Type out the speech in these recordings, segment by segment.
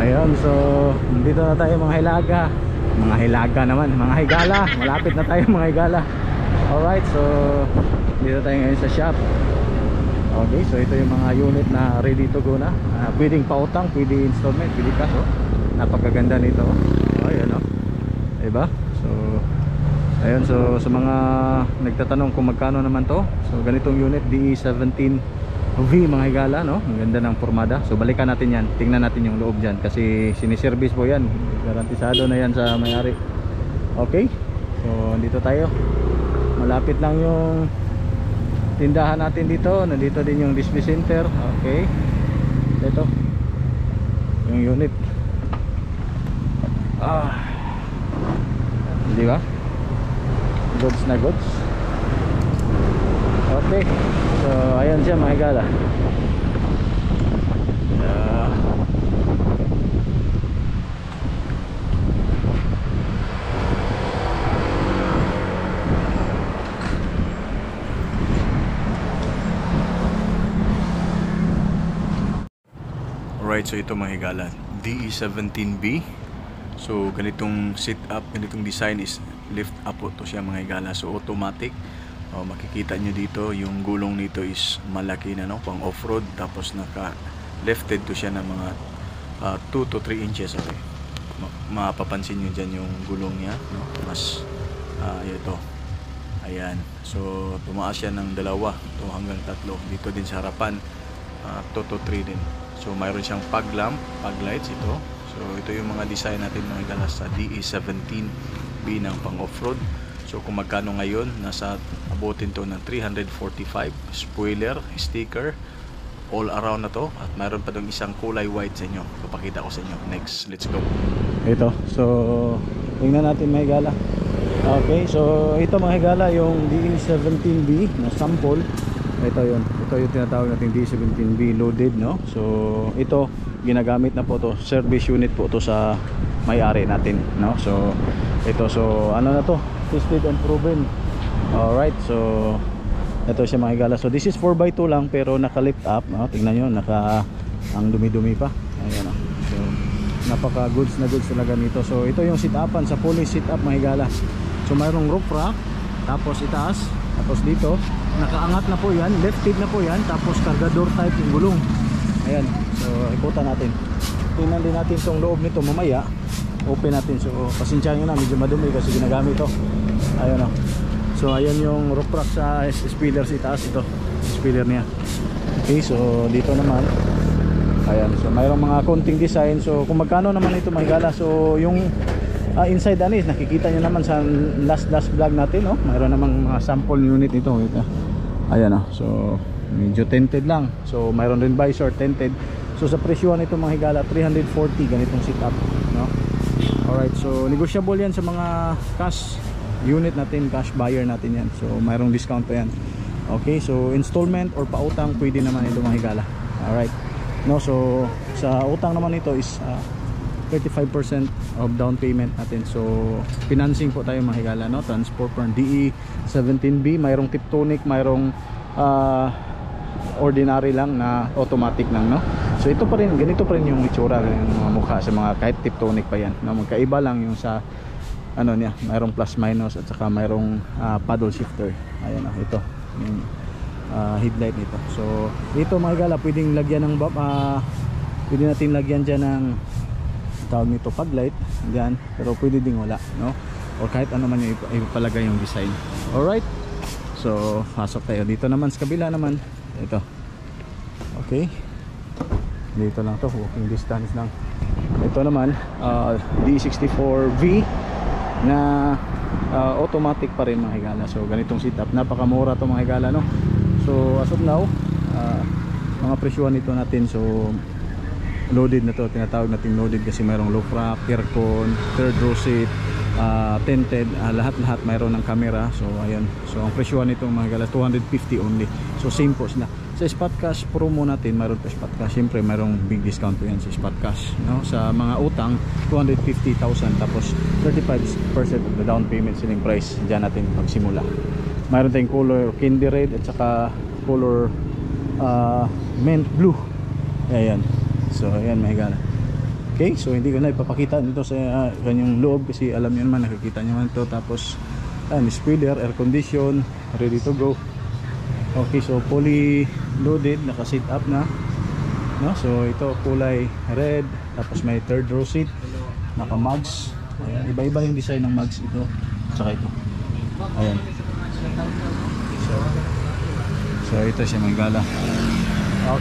Ayun, so dito na tayo mga hilaga. Mga hilaga naman, mga higala. Malapit na tayo mga higala. Alright, so dito tayo ngayon sa shop. Okay, so ito yung mga unit na ready to go na. Pwedeng pautang, pwede installment, pwede cash. Napakaganda nito. Ayun, diba? So ayun, so sa mga nagtatanong kung magkano naman to, so ganitong unit DE17V mga higala, no? Ang ganda ng formada. So balikan natin yan, tingnan natin yung loob dyan kasi siniservice po yan, garantisado na yan sa may-ari. Okay, so dito tayo, malapit lang yung tindahan natin dito. Nandito din yung display center. Okay, ito yung unit. Di ba? Goods na goods. Okay, so ayan siya mga higala. Alright, so ito mga higala, DE17B. So ganitong setup, ganitong design is lift up po to siya mga higala. So automatic. Makikita nyo dito yung gulong nito is malaki na, no, pang off-road. Tapos naka lifted to siya ng mga 2 to 3 inches. Okay, mapapansin nyo dyan yung gulong niya, no? Mas ito, ayan. So tumaas siya ng 2 to hanggang 3 dito din sa harapan, 2 to 3 din. So mayroon siyang fog lamp, fog lights ito. So ito yung mga design natin mga higala sa DE17B ng pang off-road. So kung magkano ngayon, nasa abutin to ng 345. Spoiler, sticker, all around na to. At mayroon pa dong isang kulay white sa inyo. Papakita ko sa inyo. Next, let's go. Ito, so tingnan natin mga higala. Okay, so ito mga higala yung DE17B na sample. Ito yun, ito yung tinatawag natin DE17B loaded, no? So ito, ginagamit na po to, service unit po to sa may-ari natin, no? So ito, so ano na to, tested and proven. Alright, so ito siya mga higala. So this is 4x2 lang pero naka-lift up, no? Tingnan nyo, ang dumi-dumi pa. Ayan, no? So napaka goods na goods talaga nito. So ito yung sit-upan sa fully sit-up mga higala. So mayroong roof rack, tapos itaas, tapos dito nakaangat na po yan, lifted na po yan, tapos cargador type yung gulong. Ayan, so ikutan natin, tingnan din natin itong loob nito mamaya. Open natin, so pasensya nyo na, medyo madumi kasi ginagamit ito. Ayan, o. So ayan yung roof rack sa spoiler sa itaas. Ito spoiler niya. Okay, so dito naman, ayan, so mayroong mga konting design. So kung magkano naman ito mga higala, so yung inside anis, nakikita nyo naman sa last vlog natin, no? Mayroon namang mga sample unit nito. Ayan, so medyo tinted lang. So mayroon rin visor tinted. So sa presyo nito mga higala, 340 ganitong setup, no? Alright, so negotiable yan sa mga cash unit natin, cash buyer natin yan. So mayroong discount pa yan. Okay, so installment or pautang pwede naman ito mga higala. Alright, no, so sa utang naman ito is 35% of down payment natin. So financing po tayo mga higala, no? Transport for DE17B, mayroong Tiptonic, mayroong ordinary lang na automatic lang, no? So ito pa rin, ganito pa rin yung itsura ng mga mukha sa mga kahit Tiptonic pa yan, no? Magkaiba lang yung sa ano niya, mayroong plus minus at saka mayroong paddle shifter. Ayan, ito yung headlight nito. So ito mga higala, pwedeng lagyan ng pwede natin lagyan dyan ng tawag nito fog light dyan, pero pwede ding wala, no? O kahit ano man yung ipalagay yung design. Alright, so pasok tayo dito naman sa kabila naman. Ito, okay, dito lang to, walking distance lang. Ito naman D64V na automatic pa rin mga higala. So ganitong setup, napakamura to mga higala, no? So as of now, mga presyo nito natin, so loaded na to, tinatawag natin loaded kasi mayroong low rack, aircon, third row seat, tinted, lahat-lahat mayroon ng camera. So ayan, so ang presyo nito mga higala 250 only. So same po sila. Sa Spot Cash promo natin, mayroon pa Spot Cash, siyempre mayroong big discount po yan sa Spot Cash, no? Sa mga utang 250,000 tapos 35% of the down payment selling price dyan natin magsimula. Mayroon tayong color candy red at saka color mint blue. Ayan, so ayan mga higala. Okay, so hindi ko na ipapakita nito sa kanyang loob kasi alam niyo naman, nakikita niyo naman ito. Tapos spoiler, air condition, ready to go. Okay, so fully loaded, naka-sit up na, no? So ito kulay red, tapos may third row seat, naka-mugs. Ayan, iba-iba yung design ng mugs ito, saka ito. Ayan. So ito siya mga gala.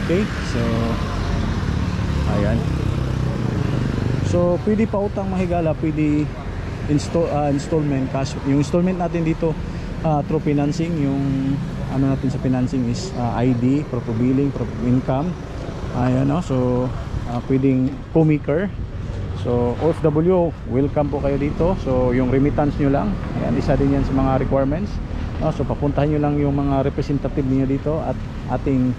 Okay, so ayan. So pwede pa utang mahigala, pwede installment cash. Yung installment natin dito through financing, yung ano natin sa financing is ID, proof of billing, proof of income. Ayan, no? So pwedeng co-maker. So OFW, welcome po kayo dito. So yung remittance nyo lang, ayan, isa din yan sa mga requirements, no? So papuntahan nyo lang yung mga representative niyo dito at ating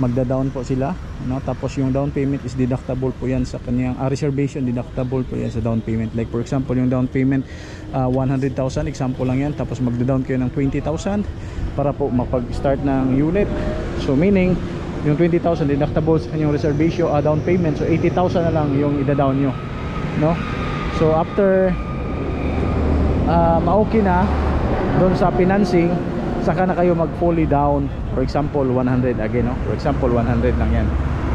magda-down po sila, no? Tapos yung down payment is deductible po yan sa kanyang reservation, deductible po yan sa down payment. Like for example, yung down payment 100,000, example lang yan, tapos magda-down kayo ng 20,000 para po makapag-start ng unit. So meaning yung 20,000 deductible sa kanyang reservation, down payment, so 80,000 na lang yung ida-down nyo, no? So after ma-okay na doon sa financing, saka na kayo mag fully down. For example 100 again, no? For example 100 lang yan,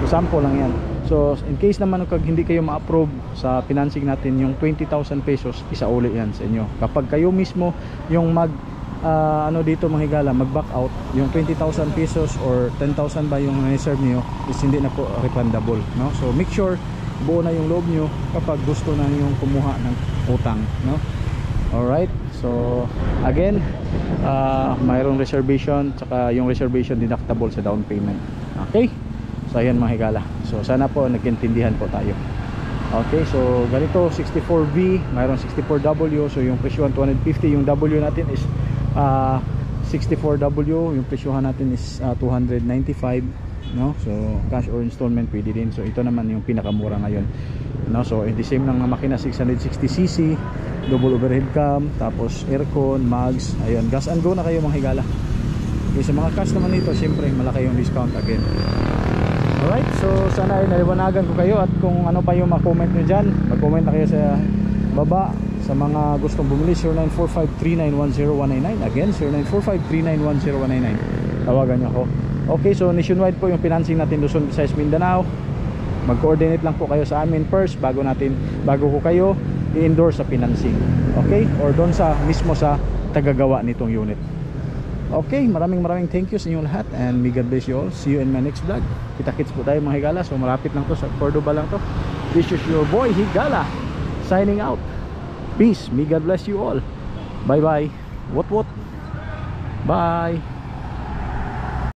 so sample lang yan. So in case naman kung hindi kayo ma-approve sa financing natin, yung 20,000 pesos isauli yan sa inyo. Kapag kayo mismo yung ano dito mga higala, mag-back out, yung 20,000 pesos or 10,000 ba yung reserve niyo is hindi na po refundable, no? So make sure buo na yung loob nyo kapag gusto na yung kumuha ng utang, no? Alright, so again, mayroong reservation, tsaka yung reservation deductible sa down payment. Okay, so ayan mga higala, so sana po nagkintindihan po tayo. Okay, so ganito 64V, mayroong 64W. So yung presyohan 250, yung W natin is 64W, yung presyohan natin is 295, no? So cash or installment pwede din. So ito naman yung pinakamura ngayon, no? So the same lang ng makina, 660cc, double overhead cam, tapos aircon, mugs. Ayun, gas and go na kayo mga higala. Okay, sa mga cash naman nito, syempre malaki yung discount again. Alright, so sana ay naliwanagan ko kayo, at kung ano pa yung ma-comment nyo dyan, mag-comment na kayo sa baba. Sa mga gustong bumili, 0945-3910199. Again, 0945-3910199. Tawagan nyo ako. Okay, so nationwide po yung financing natin, Luzon, Visayas, Mindanao. Mag-coordinate lang po kayo sa amin first bago ko kayo i-endorse sa financing. Okay? Or doon sa mismo sa tagagawa nitong unit. Okay, maraming thank you sa inyo lahat, and may God bless you all. See you in my next vlog. Kita-kits po tayo mga higala. So malapit lang to, sa Cordoba lang to. This is your boy Higala signing out. Peace. May God bless you all. Bye bye. What? Bye.